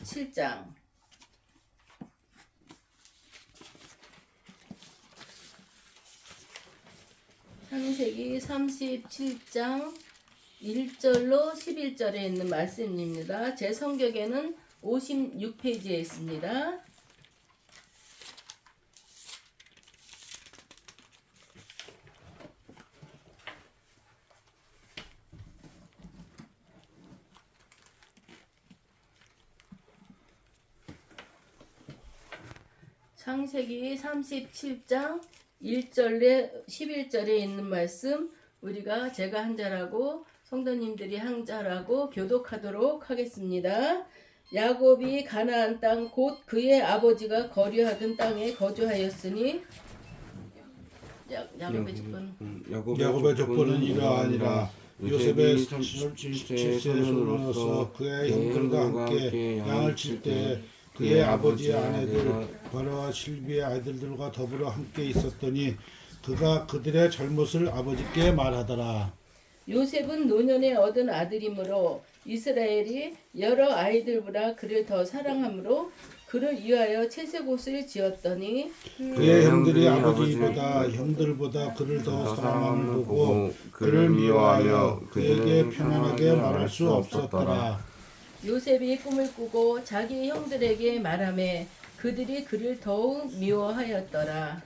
37장 창세기 37장 1절로 11절에 있는 말씀입니다. 제 성경에는 56페이지에 있습니다. 창세기 37장 1절에 11절에 있는 말씀 우리가 제가 한 절하고 성도님들이 한 절하고 교독하도록 하겠습니다. 야곱이 가나안 땅 곧 그의 아버지가 거류하던 땅에 거주하였으니 야곱의 족보는 이러하니라. 요셉의 37세로서 그의 형들과 함께 양을 칠 때 그의 아버지의 아내들 바로와 실비의 아들들과 더불어 함께 있었더니 그가 그들의 잘못을 아버지께 말하더라. 요셉은 노년에 얻은 아들이므로 이스라엘이 여러 아이들보다 그를 더 사랑하므로 그를 위하여 채색 옷을 지었더니 그의 형들이 형들보다 그를 더 사랑함을 보고 그를 미워하여 그에게 편안하게 말할 수 없었더라. 요셉이 꿈을 꾸고 자기 형들에게 말하매 그들이 그를 더욱 미워하였더라.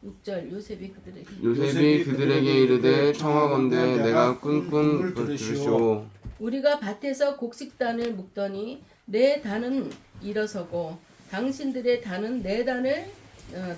6절 요셉이 그들에게 이르되 청하건대 내가 꾼 들으시오. 우리가 밭에서 곡식단을 묶더니 내 단은 일어서고 당신들의 단은 내 단을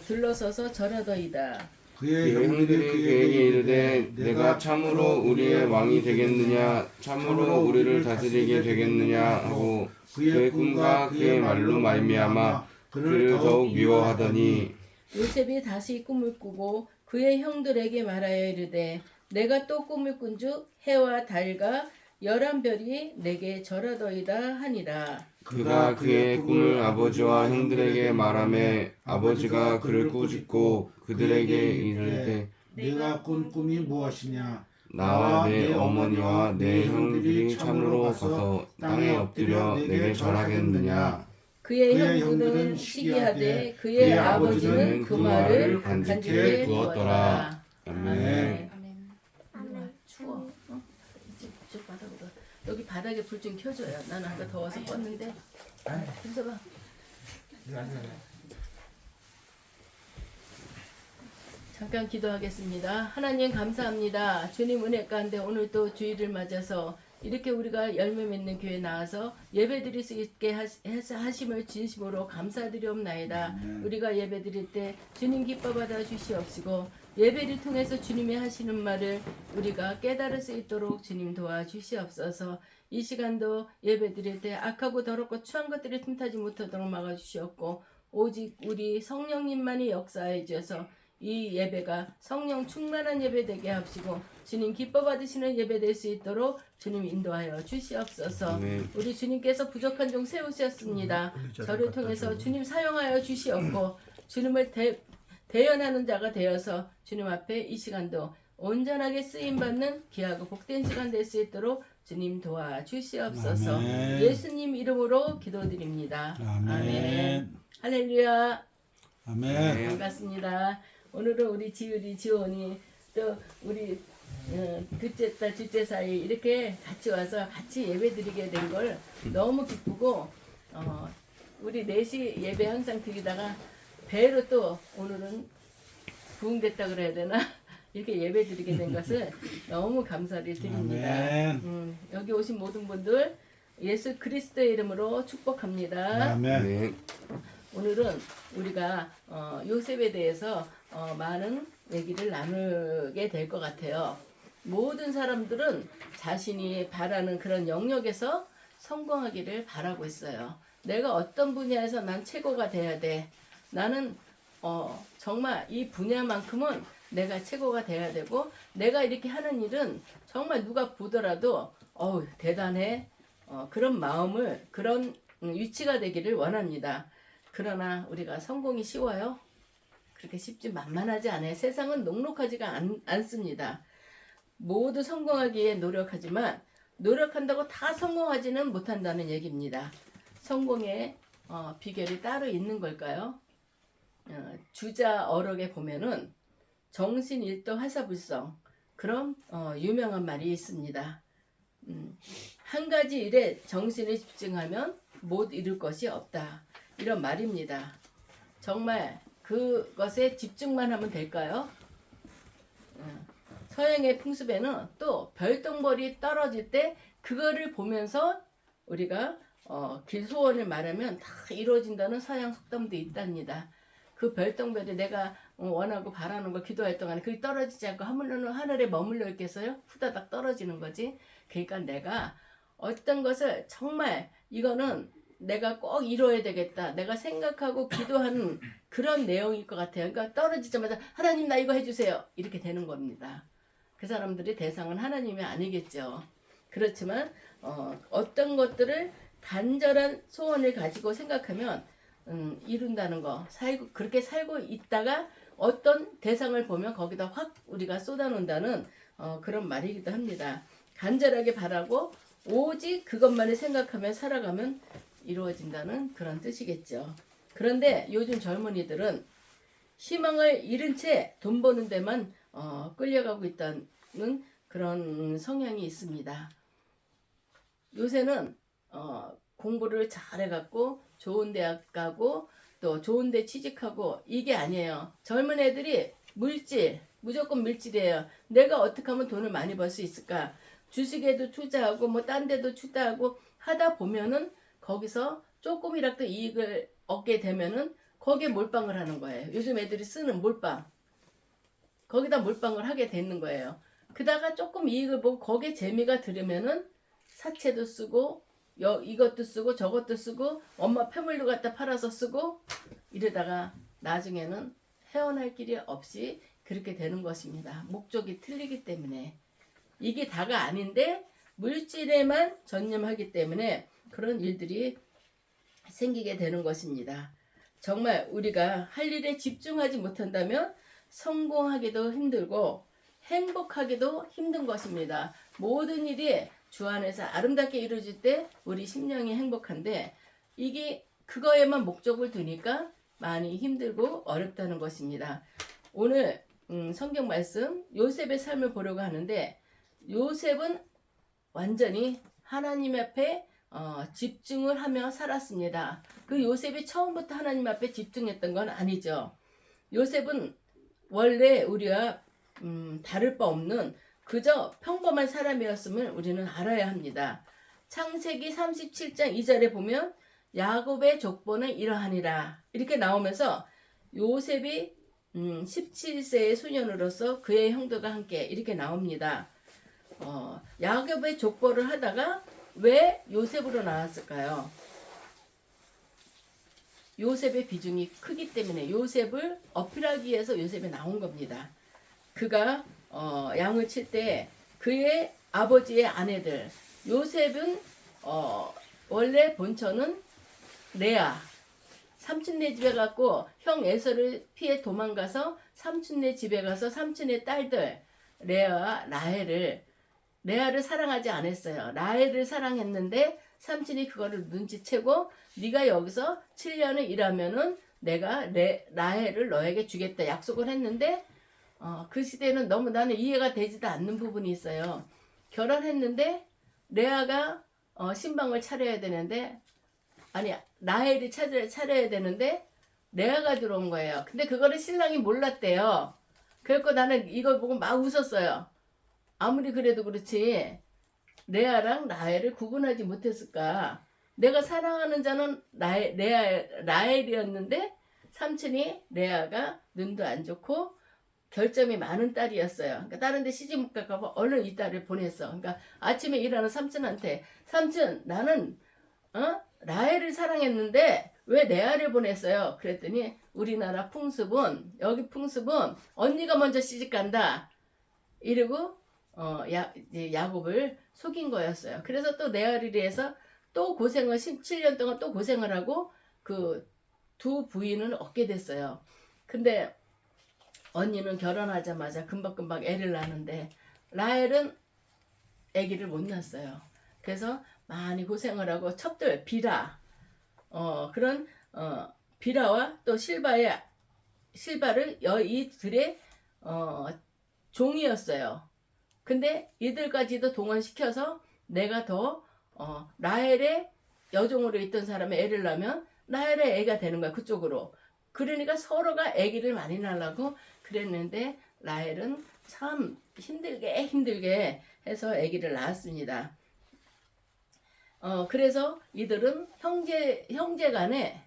들러서서 절하더이다. 그의 형들이 그에게 이르되 내가 참으로 우리의 왕이 되겠느냐 참으로 우리를 다스리게 되겠느냐 하고 그의 꿈과 그의 말로 말미암아 그를 더욱 미워하더니 요셉이 다시 꿈을 꾸고 그의 형들에게 말하여 이르되 내가 또 꿈을 꾼즉 해와 달과 11별이 내게 절하더이다 하니라. 그가 그의 꿈을 아버지와 형들에게 말하매 아버지가 그를 꾸짖고 그들에게 이르되 네가 꾼 꿈이 무엇이냐? 나와 내 어머니와 내 형들이 참으로 가서 땅에 엎드려 내게 절하겠느냐. 그의 형들은 시기하되 그의 아버지는 그 말을 간직해 두었더라. 아멘. 추워. 이쪽 바닥으로. 여기 바닥에 불 좀 켜줘요. 나는 아까 더워서 껐는데. 힘써봐. 잠깐 기도하겠습니다. 하나님 감사합니다. 주님 은혜 가운데 오늘 또 주일을 맞아서 이렇게 우리가 열매 맺는 교회에 나와서 예배드릴 수 있게 하심을 진심으로 감사드리옵나이다. 우리가 예배드릴 때 주님 기뻐 받아 주시옵시고 예배를 통해서 주님이 하시는 말을 우리가 깨달을 수 있도록 주님 도와주시옵소서. 이 시간도 예배드릴 때 악하고 더럽고 추한 것들이 틈타지 못하도록 막아주시옵고 오직 우리 성령님만이 역사해 주셔서 이 예배가 성령 충만한 예배 되게 하시고 주님 기뻐 받으시는 예배 될 수 있도록 주님 인도하여 주시옵소서. 우리 주님께서 부족한 종 세우셨습니다. 저를 통해서 주님 사용하여 주시옵고 주님을 대연하는 자가 되어서 주님 앞에 이 시간도 온전하게 쓰임받는 귀하고 복된 시간 될 수 있도록 주님 도와주시옵소서. 아멘. 예수님 이름으로 기도드립니다. 아멘. 할렐루야. 아멘. 반갑습니다. 오늘은 우리 지율이 지원이 또 우리 둘째 딸 둘째 사이 이렇게 같이 와서 같이 예배드리게 된 걸 너무 기쁘고 우리 4시 예배 항상 드리다가 배로 또 오늘은 부흥됐다 그래야 되나 이렇게 예배드리게 된 것을 너무 감사를 드립니다. 여기 오신 모든 분들 예수 그리스도의 이름으로 축복합니다. 아멘. 오늘은 우리가 요셉에 대해서 많은 얘기를 나누게 될 것 같아요. 모든 사람들은 자신이 바라는 그런 영역에서 성공하기를 바라고 있어요. 내가 어떤 분야에서 난 최고가 돼야 돼. 나는 정말 이 분야만큼은 내가 최고가 돼야 되고 내가 이렇게 하는 일은 정말 누가 보더라도 대단해. 그런 마음을 그런 위치가 되기를 원합니다. 그러나 우리가 성공이 쉬워요? 그렇게 쉽지 만만하지 않아요. 세상은 녹록하지가 않습니다. 모두 성공하기에 노력하지만 노력한다고 다 성공하지는 못한다는 얘기입니다. 성공의 비결이 따로 있는 걸까요? 주자 어록에 보면은 정신일도 화사불성 그런 유명한 말이 있습니다. 한 가지 일에 정신을 집중하면 못 이룰 것이 없다. 이런 말입니다. 정말 그것에 집중만 하면 될까요? 서양의 풍습에는 또 별똥별이 떨어질 때 그거를 보면서 우리가 소원을 말하면 다 이루어진다는 서양 속담도 있답니다. 그 별똥별이 내가 원하고 바라는 걸 기도할 동안에 그게 떨어지지 않고 하늘에 머물러 있겠어요? 후다닥 떨어지는 거지. 그러니까 내가 어떤 것을 정말 이거는 내가 꼭 이뤄야 되겠다. 내가 생각하고 기도하는 그런 내용일 것 같아요. 그러니까 떨어지자마자 하나님 나 이거 해주세요. 이렇게 되는 겁니다. 그 사람들의 대상은 하나님이 아니겠죠. 그렇지만 어떤 것들을 간절한 소원을 가지고 생각하면 이룬다는 거. 그렇게 살고 있다가 어떤 대상을 보면 거기다 확 우리가 쏟아놓는다는 그런 말이기도 합니다. 간절하게 바라고 오직 그것만을 생각하며 살아가면 이루어진다는 그런 뜻이겠죠. 그런데 요즘 젊은이들은 희망을 잃은 채 돈 버는 데만 끌려가고 있다는 그런 성향이 있습니다. 요새는 공부를 잘해갖고 좋은 대학 가고 또 좋은 데 취직하고 이게 아니에요. 젊은 애들이 무조건 물질이에요. 내가 어떻게 하면 돈을 많이 벌 수 있을까? 주식에도 투자하고 뭐 딴 데도 투자하고 하다 보면은 거기서 조금이라도 이익을 얻게 되면은 거기에 몰빵을 하는 거예요. 요즘 애들이 쓰는 몰빵. 거기다 몰빵을 하게 되는 거예요. 그다가 조금 이익을 보고 거기에 재미가 들으면은 사채도 쓰고 이것도 쓰고 저것도 쓰고 엄마 폐물도 갖다 팔아서 쓰고 이러다가 나중에는 헤어날 길이 없이 그렇게 되는 것입니다. 목적이 틀리기 때문에. 이게 다가 아닌데 물질에만 전념하기 때문에 그런 일들이 생기게 되는 것입니다. 정말 우리가 할 일에 집중하지 못한다면 성공하기도 힘들고 행복하기도 힘든 것입니다. 모든 일이 주 안에서 아름답게 이루어질 때 우리 심령이 행복한데 이게 그거에만 목적을 두니까 많이 힘들고 어렵다는 것입니다. 오늘 성경 말씀 요셉의 삶을 보려고 하는데 요셉은 완전히 하나님 앞에 집중을 하며 살았습니다. 그 요셉이 처음부터 하나님 앞에 집중했던 건 아니죠. 요셉은 원래 우리와 다를 바 없는 그저 평범한 사람이었음을 우리는 알아야 합니다. 창세기 37장 2절에 보면 야곱의 족보는 이러하니라 이렇게 나오면서 요셉이 17세의 소년으로서 그의 형들과 함께 이렇게 나옵니다. 야곱의 족보를 하다가 왜 요셉으로 나왔을까요? 요셉의 비중이 크기 때문에 요셉을 어필하기 위해서 요셉이 나온 겁니다. 그가 양을 칠 때 그의 아버지의 아내들 요셉은 원래 본처는 레아 삼촌네 집에 갔고 형 에서를 피해 도망가서 삼촌네 집에 가서 삼촌의 딸들 레아와 레아를 사랑하지 않았어요. 라헬을 사랑했는데 삼촌이 그거를 눈치채고 네가 여기서 7년을 일하면은 내가 라헬을 너에게 주겠다 약속을 했는데 그 시대는 너무 나는 이해가 되지도 않는 부분이 있어요. 결혼했는데 레아가 신방을 차려야 되는데 아니 라헬이 차려야 되는데 레아가 들어온 거예요. 근데 그거를 신랑이 몰랐대요. 그래서 나는 이걸 보고 막 웃었어요. 아무리 그래도 그렇지 레아랑 라헬을 구분하지 못했을까. 내가 사랑하는 자는 라헬이었는데 삼촌이 레아가 눈도 안 좋고 결점이 많은 딸이었어요. 그러니까 다른 데 시집 못 갈까 봐 얼른 이 딸을 보냈어. 그러니까 아침에 일하는 삼촌한테 삼촌 나는 라헬을 사랑했는데 왜 레아를 보냈어요? 그랬더니 우리나라 풍습은 여기 풍습은 언니가 먼저 시집 간다 이러고 야곱을 속인 거였어요. 그래서 또 레아를 위해서 또 고생을 17년 동안 또 고생을 하고 그 두 부인을 얻게 됐어요. 근데 언니는 결혼하자마자 금방금방 애를 낳는데 라헬은 아기를 못 낳았어요. 그래서 많이 고생을 하고 첩들 비라 그런 비라와 또 실바를 이들의 종이었어요. 근데 이들까지도 동원시켜서 내가 더 라헬의 여종으로 있던 사람의 애를 낳으면 라헬의 애가 되는 거야 그쪽으로. 그러니까 서로가 아기를 많이 낳으려고 그랬는데 라헬은 참 힘들게 해서 아기를 낳았습니다. 그래서 이들은 형제간에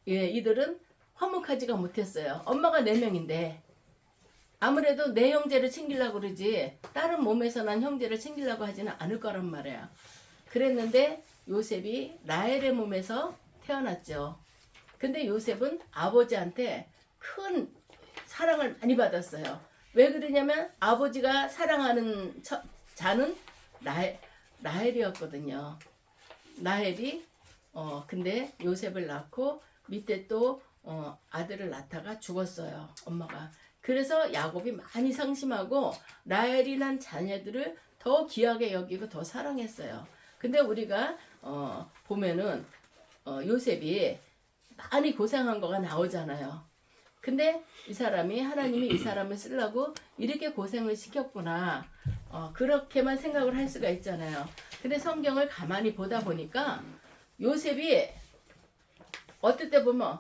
이들은 화목하지가 못했어요. 엄마가 4명인데 아무래도 내 형제를 챙기려고 그러지 다른 몸에서 난 형제를 챙기려고 하지는 않을 거란 말이야. 그랬는데 요셉이 라헬의 몸에서 태어났죠. 근데 요셉은 아버지한테 큰 사랑을 많이 받았어요. 왜 그러냐면 아버지가 사랑하는 자는 라헬이었거든요. 라헬이 근데 요셉을 낳고 밑에 또 아들을 낳다가 죽었어요. 엄마가. 그래서 야곱이 많이 상심하고 라헬이 난 자녀들을 더 귀하게 여기고 더 사랑했어요. 근데 우리가 보면은 요셉이 많이 고생한 거가 나오잖아요. 근데 이 사람이 하나님이 이 사람을 쓰려고 이렇게 고생을 시켰구나. 그렇게만 생각을 할 수가 있잖아요. 근데 성경을 가만히 보다 보니까 요셉이 어떨 때 보면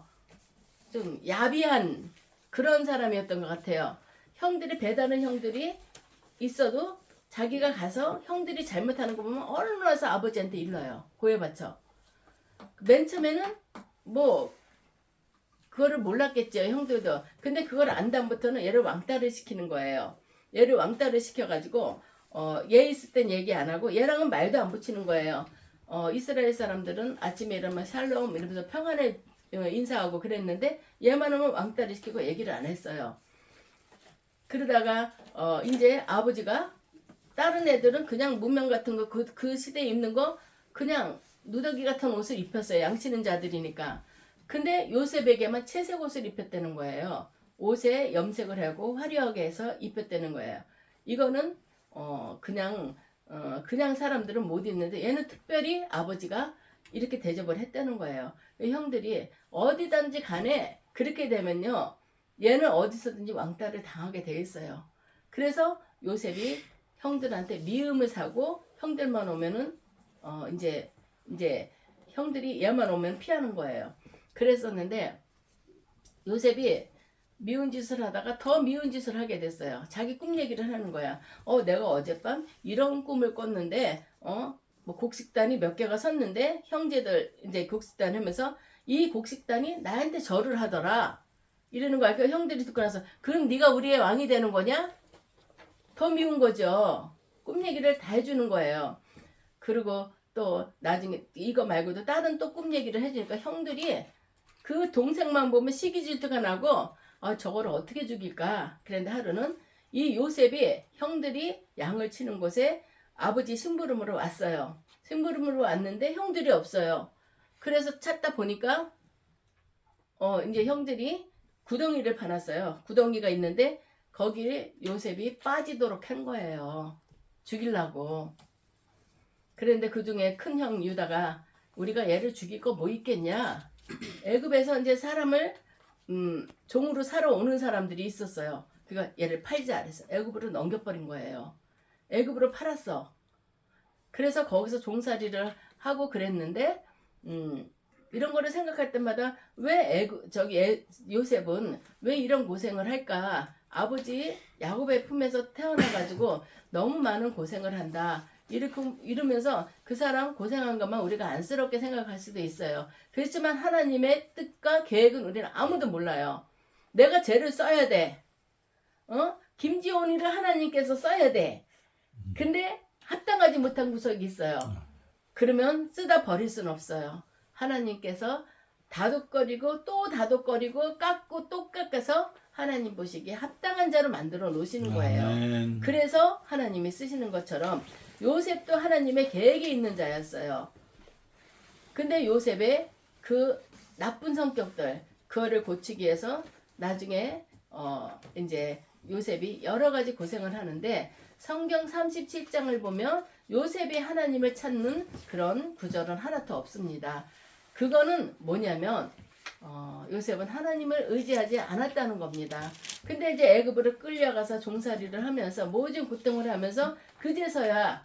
좀 야비한 그런 사람이었던 것 같아요. 형들이 배다른 형들이 있어도 자기가 가서 형들이 잘못하는 거 보면 얼른 와서 아버지한테 일러요. 고해바쳐. 맨 처음에는 뭐 그거를 몰랐겠죠 형들도. 근데 그걸 안 다음부터는 얘를 왕따를 시키는 거예요. 얘를 왕따를 시켜가지고 얘 있을 땐 얘기 안 하고 얘랑은 말도 안 붙이는 거예요. 이스라엘 사람들은 아침에 일어나면 샬롬 이러면서 평안을 인사하고 그랬는데 얘만 오면 왕따를 시키고 얘기를 안 했어요. 그러다가 이제 아버지가 다른 애들은 그냥 문명 같은 거 그 시대에 입는 거 그냥 누더기 같은 옷을 입혔어요. 양치는 자들이니까. 근데 요셉에게만 채색 옷을 입혔다는 거예요. 옷에 염색을 하고 화려하게 해서 입혔다는 거예요. 이거는 그냥 사람들은 못 입는데 얘는 특별히 아버지가 이렇게 대접을 했다는 거예요. 형들이 어디든지 간에 그렇게 되면요. 얘는 어디서든지 왕따를 당하게 돼 있어요. 그래서 요셉이 형들한테 미움을 사고 형들만 오면은 이제 형들이 얘만 오면 피하는 거예요. 그랬었는데 요셉이 미운 짓을 하다가 더 미운 짓을 하게 됐어요. 자기 꿈 얘기를 하는 거야. 내가 어젯밤 이런 꿈을 꿨는데 뭐 곡식단이 몇 개가 섰는데 형제들 이제 곡식단 하면서 이 곡식단이 나한테 절을 하더라. 이러는 거야. 그 형들이 듣고 나서 그럼 네가 우리의 왕이 되는 거냐? 더 미운 거죠. 꿈 얘기를 다 해주는 거예요. 그리고 또 나중에 이거 말고도 다른 또 꿈 얘기를 해주니까 형들이 그 동생만 보면 시기 질투가 나고 저거를 어떻게 죽일까? 그런데 하루는 이 요셉이 형들이 양을 치는 곳에 아버지 심부름으로 왔어요. 심부름으로 왔는데 형들이 없어요. 그래서 찾다 보니까 이제 형들이 구덩이를 파놨어요. 구덩이가 있는데 거기에 요셉이 빠지도록 한 거예요. 죽이려고. 그런데 그 중에 큰 형 유다가 우리가 얘를 죽일 거 뭐 있겠냐? 애굽에서 이제 사람을 종으로 사러 오는 사람들이 있었어요. 그러니까 얘를 팔자 그래서 애굽으로 넘겨버린 거예요. 애굽으로 팔았어. 그래서 거기서 종살이를 하고 그랬는데 이런 거를 생각할 때마다 왜 요셉은 왜 이런 고생을 할까? 아버지 야곱의 품에서 태어나가지고 너무 많은 고생을 한다. 이러면서 그 사람 고생한 것만 우리가 안쓰럽게 생각할 수도 있어요. 그렇지만 하나님의 뜻과 계획은 우리는 아무도 몰라요. 내가 쟤를 써야 돼. 김지원이를 하나님께서 써야 돼. 근데 합당하지 못한 구석이 있어요. 그러면 쓰다 버릴 수는 없어요. 하나님께서 다독거리고 또 다독거리고 깎고 또 깎아서 하나님 보시기에 합당한 자로 만들어 놓으시는 거예요. 아멘. 그래서 하나님이 쓰시는 것처럼 요셉도 하나님의 계획이 있는 자였어요. 근데 요셉의 그 나쁜 성격들 그거를 고치기 위해서 나중에 이제 요셉이 여러 가지 고생을 하는데 성경 37장을 보면 요셉이 하나님을 찾는 그런 구절은 하나도 없습니다. 그거는 뭐냐면 요셉은 하나님을 의지하지 않았다는 겁니다. 근데 이제 애굽으로 끌려가서 종살이를 하면서 모진 고통을 하면서 그제서야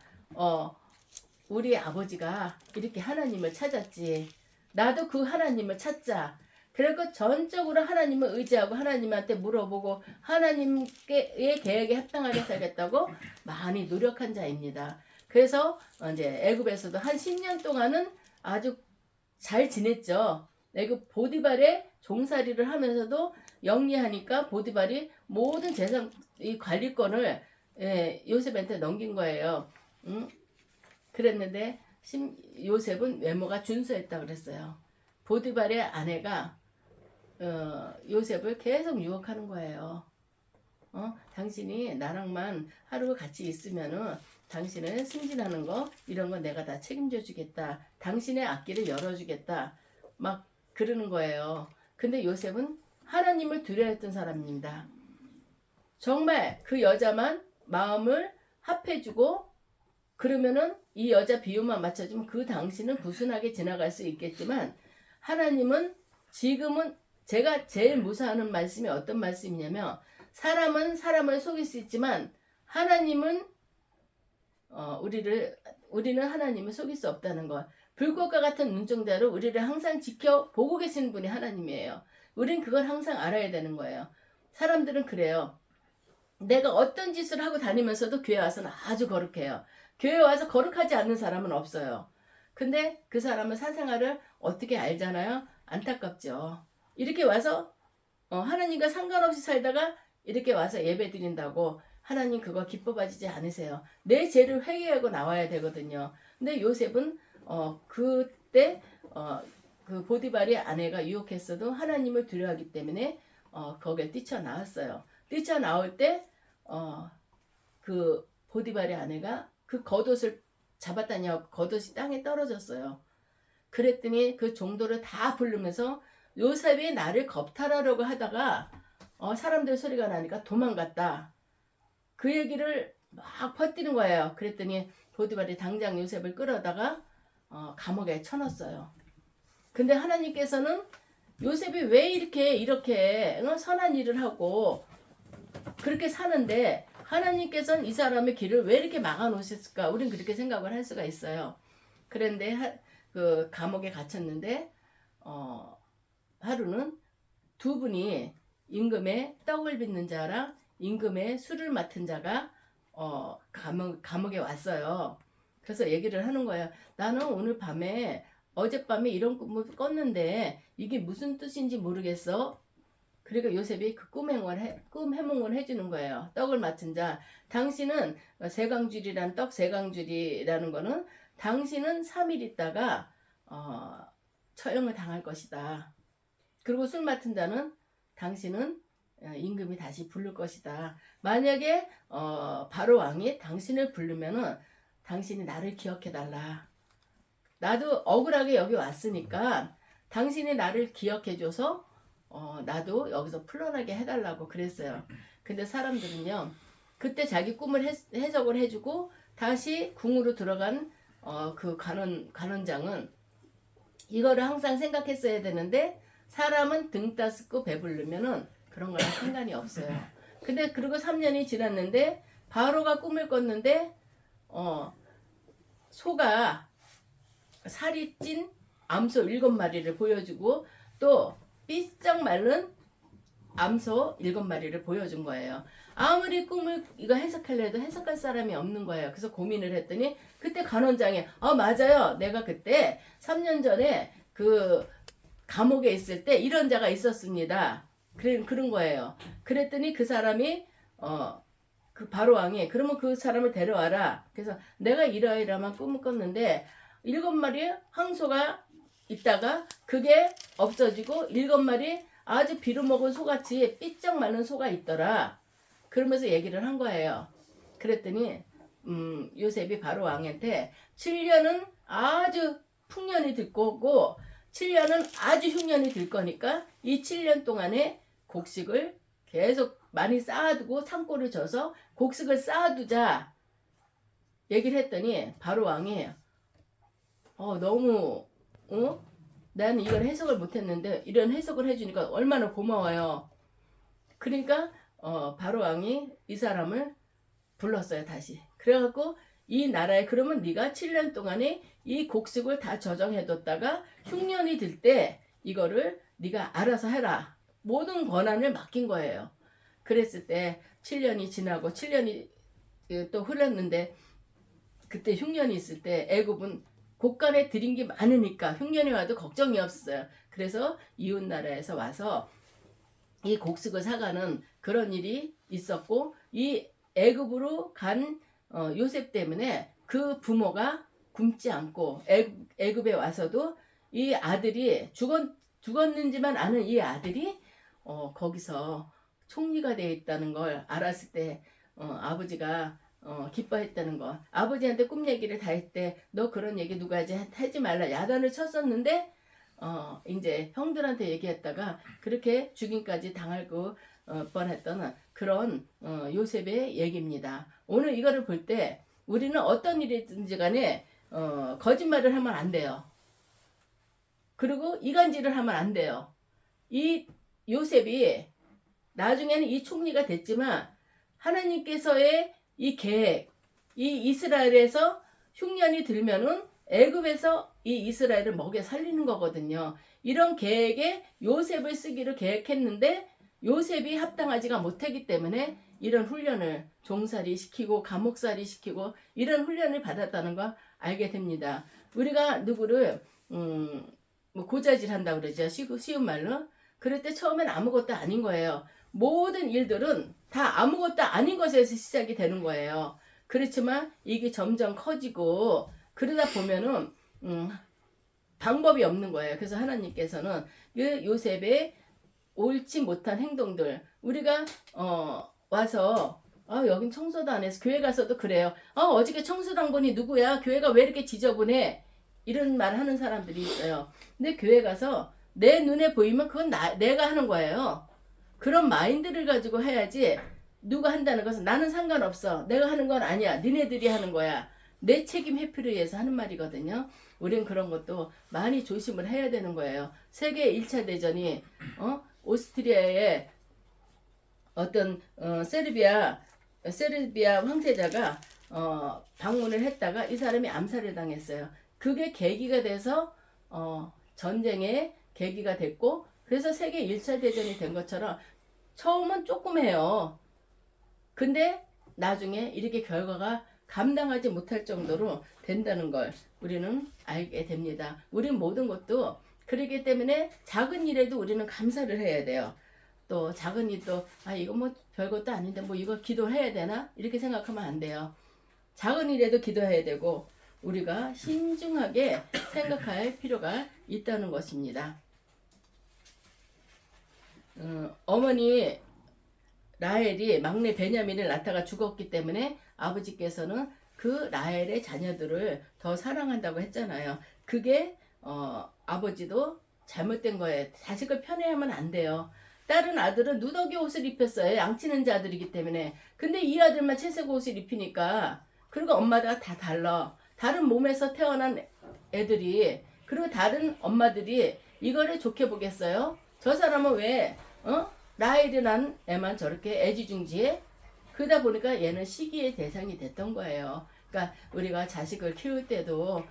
우리 아버지가 이렇게 하나님을 찾았지. 나도 그 하나님을 찾자. 그리고 전적으로 하나님을 의지하고 하나님한테 물어보고 하나님의 계획에 합당하게 살겠다고 많이 노력한 자입니다. 그래서 이제 애굽에서도 한 10년 동안은 아주 잘 지냈죠. 애굽 보디발의 종살이를 하면서도 영리하니까 보디발이 모든 재산 이 관리권을 요셉한테 넘긴 거예요. 그랬는데 요셉은 외모가 준수했다 그랬어요. 보디발의 아내가 요셉을 계속 유혹하는 거예요. 당신이 나랑만 하루 같이 있으면은 당신은 승진하는 거 이런 거 내가 다 책임져 주겠다. 당신의 앞길을 열어주겠다. 막 그러는 거예요. 근데 요셉은 하나님을 두려워했던 사람입니다. 정말 그 여자만 마음을 합해주고 그러면은 이 여자 비유만 맞춰주면 그 당신은 구순하게 지나갈 수 있겠지만 하나님은 지금은 제가 제일 무서워하는 말씀이 어떤 말씀이냐면 사람은 사람을 속일 수 있지만 하나님은 우리는 하나님을 속일 수 없다는 것. 불꽃과 같은 눈동자로 우리를 항상 지켜보고 계시는 분이 하나님이에요. 우린 그걸 항상 알아야 되는 거예요. 사람들은 그래요. 내가 어떤 짓을 하고 다니면서도 교회 와서는 아주 거룩해요. 교회 와서 거룩하지 않는 사람은 없어요. 근데 그 사람은 사생활을 어떻게 알잖아요. 안타깝죠. 이렇게 와서 하나님과 상관없이 살다가 이렇게 와서 예배 드린다고 하나님 그거 기뻐하지 않으세요. 내 죄를 회개하고 나와야 되거든요. 근데 요셉은 그때 그 보디발의 아내가 유혹했어도 하나님을 두려워하기 때문에 거기에 뛰쳐나왔어요. 뛰쳐나올 때 그 보디발의 아내가 그 겉옷을 잡았다니 겉옷이 땅에 떨어졌어요. 그랬더니 그 종도를 다 부르면서 요셉이 나를 겁탈하려고 하다가 사람들 소리가 나니까 도망갔다. 그 얘기를 막 퍼뜨리는 거예요. 그랬더니 보디발이 당장 요셉을 끌어다가 감옥에 쳐넣었어요. 근데 하나님께서는 요셉이 왜 이렇게 선한 일을 하고 그렇게 사는데 하나님께서는 이 사람의 길을 왜 이렇게 막아놓으셨을까? 우린 그렇게 생각을 할 수가 있어요. 그런데 그 감옥에 갇혔는데 하루는 두 분이 임금의 떡을 빚는 자랑 임금의 술을 맡은 자가 감옥에 왔어요. 그래서 얘기를 하는 거예요. 나는 오늘 밤에 어젯밤에 이런 꿈을 꿨는데 이게 무슨 뜻인지 모르겠어. 그러니까 요셉이 그 꿈 해몽을 해주는 거예요. 떡을 맡은 자, 당신은 떡 세강줄이라는 거는 당신은 3일 있다가 처형을 당할 것이다. 그리고 술 맡은 자는 당신은 임금이 다시 부를 것이다. 만약에 바로 왕이 당신을 부르면은 당신이 나를 기억해달라. 나도 억울하게 여기 왔으니까 당신이 나를 기억해줘서 나도 여기서 풀려나게 해달라고 그랬어요. 근데 사람들은요 그때 자기 꿈을 해석을 해주고 다시 궁으로 들어간 그 관원장은 이거를 항상 생각했어야 되는데 사람은 등 따스고 배부르면은 그런 거랑 상관이 없어요. 근데 그리고 3년이 지났는데 바로가 꿈을 꿨는데 소가 살이 찐 암소 7마리를 보여주고 또 삐쩍 마른 암소 7마리를 보여준 거예요. 아무리 꿈을 이거 해석하려 해도 해석할 사람이 없는 거예요. 그래서 고민을 했더니 그때 관원장이 맞아요. 내가 그때 3년 전에 그 감옥에 있을 때 이런 자가 있었습니다. 그런 거예요. 그랬더니 그 사람이 그 바로 왕이 그러면 그 사람을 데려와라. 그래서 내가 이러이러한 꿈을 꿨는데 7마리의 황소가 있다가 그게 없어지고 7마리 아주 비루먹은 소같이 삐쩍 마른 소가 있더라. 그러면서 얘기를 한 거예요. 그랬더니 요셉이 바로 왕한테 7년은 아주 풍년이 들 거고 7년은 아주 흉년이 들 거니까 이 7년 동안에 곡식을 계속 많이 쌓아두고 창고를 져서 곡식을 쌓아두자 얘기를 했더니 바로 왕이 너무 나는 이걸 해석을 못했는데 이런 해석을 해주니까 얼마나 고마워요. 그러니까 바로 왕이 이 사람을 불렀어요. 다시. 그래갖고 이 나라에 그러면 네가 7년 동안에 이 곡식을 다 저장해뒀다가 흉년이 들 때 이거를 네가 알아서 해라. 모든 권한을 맡긴 거예요. 그랬을 때 7년이 지나고 7년이 또 흘렀는데 그때 흉년이 있을 때 애굽은 곳간에 들인 게 많으니까 흉년이 와도 걱정이 없어요. 그래서 이웃 나라에서 와서 이 곡식을 사가는 그런 일이 있었고 이 애굽으로 간 요셉 때문에 그 부모가 굶지 않고 애굽에 와서도 이 아들이 죽었는지만 아는 이 아들이 거기서 총리가 되어 있다는 걸 알았을 때 아버지가 기뻐했다는 거. 아버지한테 꿈 얘기를 다 했대. 너 그런 얘기 누가 하지 말라. 야단을 쳤었는데 이제 형들한테 얘기했다가 그렇게 죽임까지 당할 뻔했던 그런 요셉의 얘기입니다. 오늘 이거를 볼 때 우리는 어떤 일이든지 간에 거짓말을 하면 안 돼요. 그리고 이간질을 하면 안 돼요. 이 요셉이 나중에는 이 총리가 됐지만 하나님께서의 이 계획, 이 이스라엘에서 흉년이 들면은 애굽에서 이 이스라엘을 먹여 살리는 거거든요. 이런 계획에 요셉을 쓰기로 계획했는데 요셉이 합당하지가 못하기 때문에 이런 훈련을 종살이 시키고 감옥살이 시키고 이런 훈련을 받았다는 거 알게 됩니다. 우리가 누구를 뭐 고자질한다고 그러죠. 쉬운 말로. 그럴 때 처음엔 아무것도 아닌 거예요. 모든 일들은 다 아무것도 아닌 것에서 시작이 되는 거예요. 그렇지만 이게 점점 커지고 그러다 보면은 방법이 없는 거예요. 그래서 하나님께서는 그 요셉의 옳지 못한 행동들 우리가 와서 여긴 청소도 안 해서 교회 가서도 그래요. 어저께 청소도 안 보니 누구야? 교회가 왜 이렇게 지저분해? 이런 말 하는 사람들이 있어요. 근데 교회 가서 내 눈에 보이면 그건 내가 하는 거예요. 그런 마인드를 가지고 해야지 누가 한다는 것은 나는 상관없어. 내가 하는 건 아니야. 니네들이 하는 거야. 내 책임 회피를 위해서 하는 말이거든요. 우린 그런 것도 많이 조심을 해야 되는 거예요. 세계 1차 대전이 오스트리아의 어떤 세르비아 황제자가 방문을 했다가 이 사람이 암살을 당했어요. 그게 계기가 돼서 전쟁의 계기가 됐고 그래서 세계 1차 대전이 된 것처럼 처음은 조금 해요. 근데 나중에 이렇게 결과가 감당하지 못할 정도로 된다는 걸 우리는 알게 됩니다. 우린 모든 것도 그렇기 때문에 작은 일에도 우리는 감사를 해야 돼요. 또 작은 일도 이거 뭐 별것도 아닌데 뭐 이거 기도해야 되나? 이렇게 생각하면 안 돼요. 작은 일에도 기도해야 되고 우리가 신중하게 생각할 필요가 있다는 것입니다. 어머니 라헬이 막내 베냐민을 낳다가 죽었기 때문에 아버지께서는 그 라헬의 자녀들을 더 사랑한다고 했잖아요. 그게 아버지도 잘못된 거예요. 자식을 편애하면 안 돼요. 다른 아들은 누더기 옷을 입혔어요. 양치는 자들이기 때문에. 근데 이 아들만 채색 옷을 입히니까 그리고 엄마가 다 달라. 다른 몸에서 태어난 애들이 그리고 다른 엄마들이 이거를 좋게 보겠어요? 저 사람은 왜 라헬이란 애만 저렇게 애지중지해? 그러다 보니까 얘는 시기의 대상이 됐던 거예요. 그러니까 우리가 자식을 키울 때도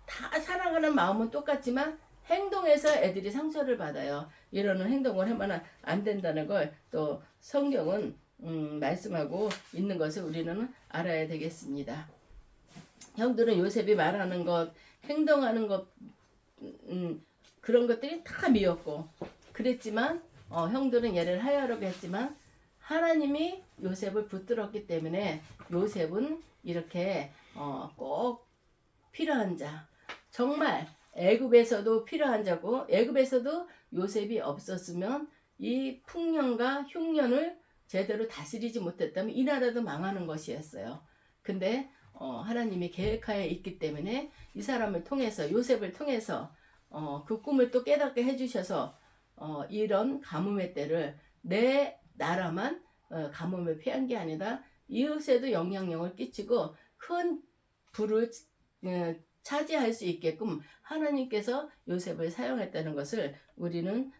다 사랑하는 마음은 똑같지만 행동에서 애들이 상처를 받아요. 이러는 행동을 하면 안 된다는 걸 또 성경은 말씀하고 있는 것을 우리는 알아야 되겠습니다. 형들은 요셉이 말하는 것, 행동하는 것 그런 것들이 다 미웠고 그랬지만 형들은 얘를 하야라고 했지만 하나님이 요셉을 붙들었기 때문에 요셉은 이렇게 꼭 필요한 자 정말 애굽에서도 필요한 자고 애굽에서도 요셉이 없었으면 이 풍년과 흉년을 제대로 다스리지 못했다면 이 나라도 망하는 것이었어요. 근데 하나님이 계획하에 있기 때문에 이 사람을 통해서 요셉을 통해서 그 꿈을 또 깨닫게 해주셔서 이런 가뭄의 때를 내 나라만 가뭄을 피한 게 아니라 이웃에도 영향력을 끼치고 큰 부를 차지할 수 있게끔 하나님께서 요셉을 사용했다는 것을 우리는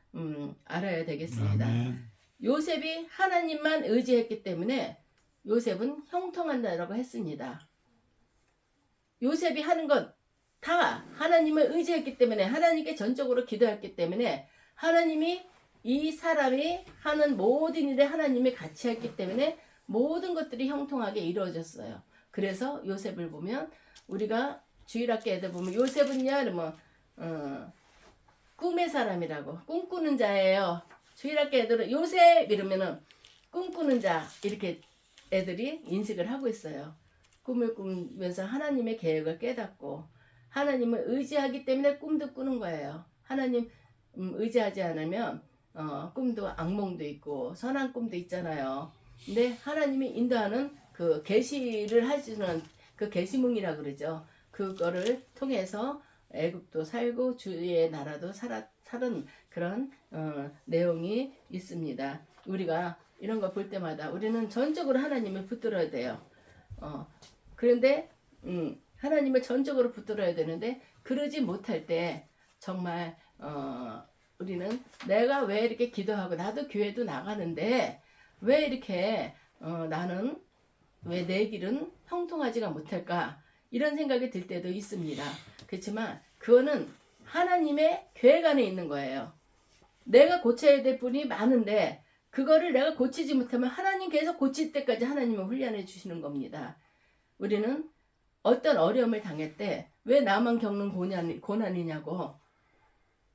알아야 되겠습니다. 아멘. 요셉이 하나님만 의지했기 때문에 요셉은 형통한다라고 했습니다. 요셉이 하는 것 다 하나님을 의지했기 때문에 하나님께 전적으로 기도했기 때문에 하나님이 이 사람이 하는 모든 일에 하나님이 같이 했기 때문에 모든 것들이 형통하게 이루어졌어요. 그래서 요셉을 보면 우리가 주일학교 애들 보면 요셉은요 뭐 꿈의 사람이라고 꿈꾸는 자예요. 주일학교 애들은 요셉 이러면은 꿈꾸는 자 이렇게 애들이 인식을 하고 있어요. 꿈을 꾸면서 하나님의 계획을 깨닫고 하나님을 의지하기 때문에 꿈도 꾸는 거예요. 하나님 의지하지 않으면 꿈도 악몽도 있고 선한 꿈도 있잖아요. 근데 하나님이 인도하는 그 계시를 하시는 그 계시몽이라 그러죠. 그거를 통해서 애굽도 살고 주의 나라도 살은 그런 내용이 있습니다. 우리가 이런 거 볼 때마다 우리는 전적으로 하나님을 붙들어야 돼요. 그런데 하나님을 전적으로 붙들어야 되는데 그러지 못할 때 정말 우리는 내가 왜 이렇게 기도하고 나도 교회도 나가는데 왜 이렇게 나는 왜 내 길은 형통하지가 못할까 이런 생각이 들 때도 있습니다. 그렇지만 그거는 하나님의 계획 안에 있는 거예요. 내가 고쳐야 될 분이 많은데 그거를 내가 고치지 못하면 하나님께서 고칠 때까지 하나님은 훈련해 주시는 겁니다. 우리는 어떤 어려움을 당할 때 왜 나만 겪는 고난이냐고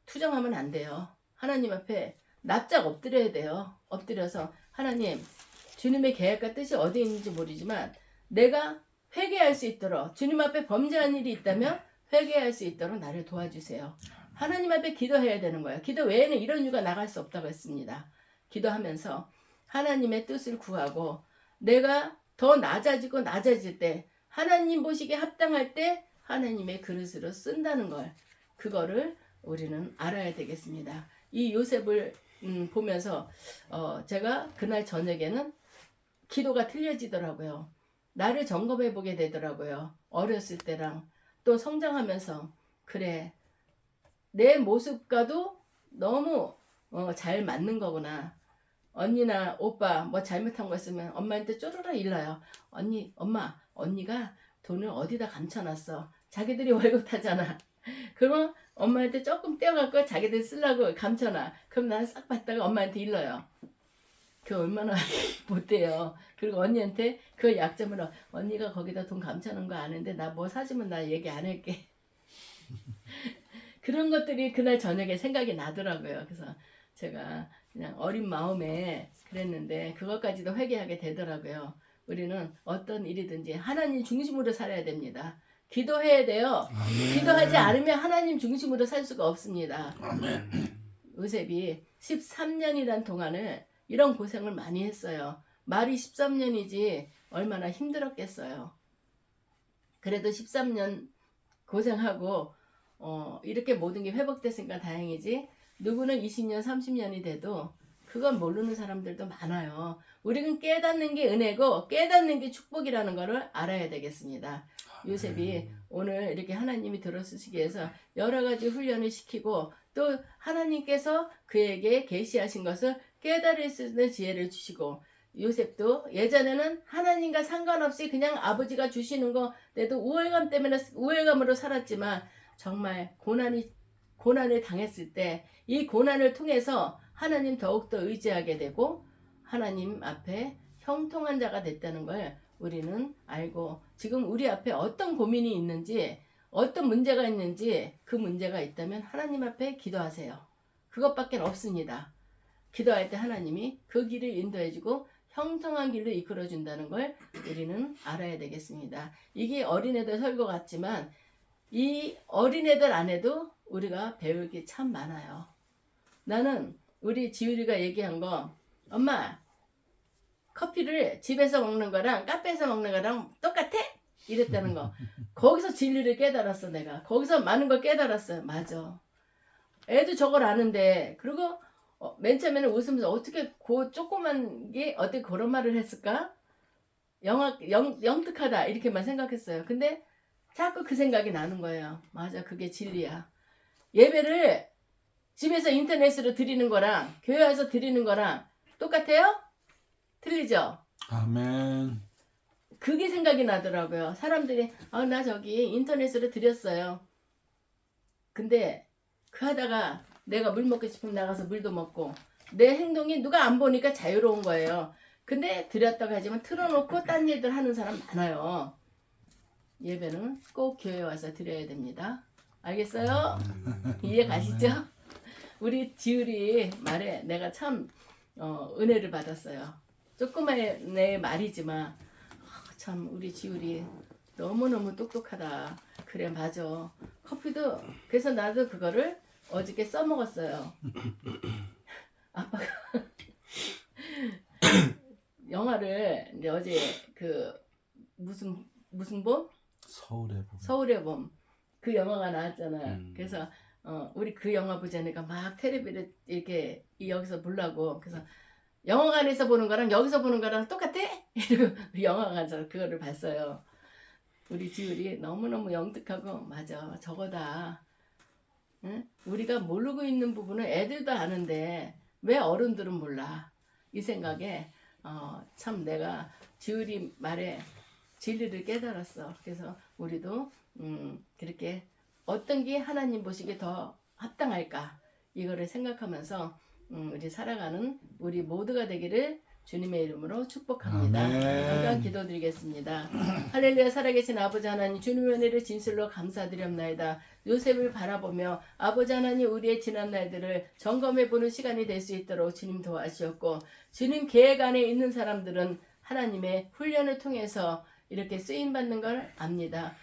투정하면 안 돼요. 하나님 앞에 납작 엎드려야 돼요. 엎드려서 하나님 주님의 계획과 뜻이 어디 있는지 모르지만 내가 회개할 수 있도록 주님 앞에 범죄한 일이 있다면 회개할 수 있도록 나를 도와주세요. 하나님 앞에 기도해야 되는 거예요. 기도 외에는 이런 이유가 나갈 수 없다고 했습니다. 기도하면서 하나님의 뜻을 구하고 내가 더 낮아질 때 하나님 보시기에 합당할 때 하나님의 그릇으로 쓴다는 걸 그거를 우리는 알아야 되겠습니다. 이 요셉을 보면서 제가 그날 저녁에는 기도가 틀려지더라고요. 나를 점검해 보게 되더라고요. 어렸을 때랑 또 성장하면서 그래 내 모습과도 너무 잘 맞는 거구나. 언니나 오빠 뭐 잘못한 거 있으면 엄마한테 쪼르르 일러요. 엄마 언니가 돈을 어디다 감춰놨어. 자기들이 월급 타잖아. 그러면 엄마한테 조금 떼어갖고 자기들 쓰려고 감춰놔. 그럼 나는 싹 받다가 엄마한테 일러요. 그 얼마나 못돼요. 그리고 언니한테 그 약점으로 언니가 거기다 돈 감춰놓은 거 아는데 나 뭐 사주면 나 얘기 안 할게. 그런 것들이 그날 저녁에 생각이 나더라고요. 그래서 제가 그냥 어린 마음에 그랬는데 그것까지도 회개하게 되더라고요. 우리는 어떤 일이든지 하나님 중심으로 살아야 됩니다. 기도해야 돼요. 아멘. 기도하지 않으면 하나님 중심으로 살 수가 없습니다. 아멘. 요셉이 13년이란 동안을 이런 고생을 많이 했어요. 말이 13년이지 얼마나 힘들었겠어요. 그래도 13년 고생하고 이렇게 모든 게 회복됐으니까 다행이지. 누구는 20년, 30년이 돼도 그건 모르는 사람들도 많아요. 우리는 깨닫는 게 은혜고 깨닫는 게 축복이라는 것을 알아야 되겠습니다. 요셉이 오늘 이렇게 하나님이 들어쓰시기 위해서 여러 가지 훈련을 시키고 또 하나님께서 그에게 계시하신 것을 깨달을 수 있는 지혜를 주시고 요셉도 예전에는 하나님과 상관없이 그냥 아버지가 주시는 거 내도 우월감 때문에 우월감으로 살았지만 정말 고난을 당했을 때 이 고난을 통해서 하나님 더욱더 의지하게 되고 하나님 앞에 형통한 자가 됐다는 걸 우리는 알고 지금 우리 앞에 어떤 고민이 있는지 어떤 문제가 있는지 그 문제가 있다면 하나님 앞에 기도하세요. 그것밖에 없습니다. 기도할 때 하나님이 그 길을 인도해주고 형통한 길로 이끌어준다는 걸 우리는 알아야 되겠습니다. 이게 어린애들 설교 같지만 이 어린애들 안에도 우리가 배울 게 참 많아요. 나는 우리 지율이가 얘기한 거 엄마 커피를 집에서 먹는 거랑 카페에서 먹는 거랑 똑같아? 이랬다는 거. 거기서 진리를 깨달았어 내가. 거기서 많은 걸 깨달았어요. 맞아. 애도 저걸 아는데 그리고 맨 처음에는 웃으면서 어떻게 그 조그만 게 어떻게 그런 말을 했을까? 영특하다 이렇게만 생각했어요. 근데 자꾸 그 생각이 나는 거예요. 맞아, 그게 진리야. 예배를 집에서 인터넷으로 드리는 거랑 교회 와서 드리는 거랑 똑같아요? 틀리죠? 아멘. 그게 생각이 나더라고요. 사람들이 나 저기 인터넷으로 드렸어요. 근데 그 하다가 내가 물 먹고 싶으면 나가서 물도 먹고 내 행동이 누가 안 보니까 자유로운 거예요. 근데 드렸다고 하지만 틀어놓고 딴 일들 하는 사람 많아요. 예배는 꼭 교회 와서 드려야 됩니다. 알겠어요? 이해 가시죠? 우리 지율이 말에 내가 참 은혜를 받았어요. 조그만 내 말이지만 참 우리 지율이 너무너무 똑똑하다. 그래 맞아. 커피도 그래서 나도 그거를 어저께 써먹었어요. 아빠가 영화를 이제 어제 그 무슨 봄? 서울의 봄. 그 영화가 나왔잖아요. 그래서 우리 그 영화 보자니까 막 텔레비를 이렇게 여기서 보려고 그래서 영화관에서 보는 거랑 여기서 보는 거랑 똑같아? 이러고 영화관에서 그거를 봤어요. 우리 지율이 너무너무 영특하고 맞아 저거다. 응? 우리가 모르고 있는 부분은 애들도 아는데 왜 어른들은 몰라? 이 생각에 참 내가 지율이 말에 진리를 깨달았어. 그래서 우리도 그렇게 어떤 게 하나님 보시기에 더 합당할까 이거를 생각하면서 우리 살아가는 우리 모두가 되기를 주님의 이름으로 축복합니다. 아멘. 잠깐 기도드리겠습니다. 할렐루야. 살아계신 아버지 하나님 주님의 은혜를 진실로 감사드립나이다. 요셉을 바라보며 아버지 하나님 우리의 지난 날들을 점검해보는 시간이 될 수 있도록 주님 도와주셨고 주님 계획 안에 있는 사람들은 하나님의 훈련을 통해서 이렇게 쓰임받는 걸 압니다.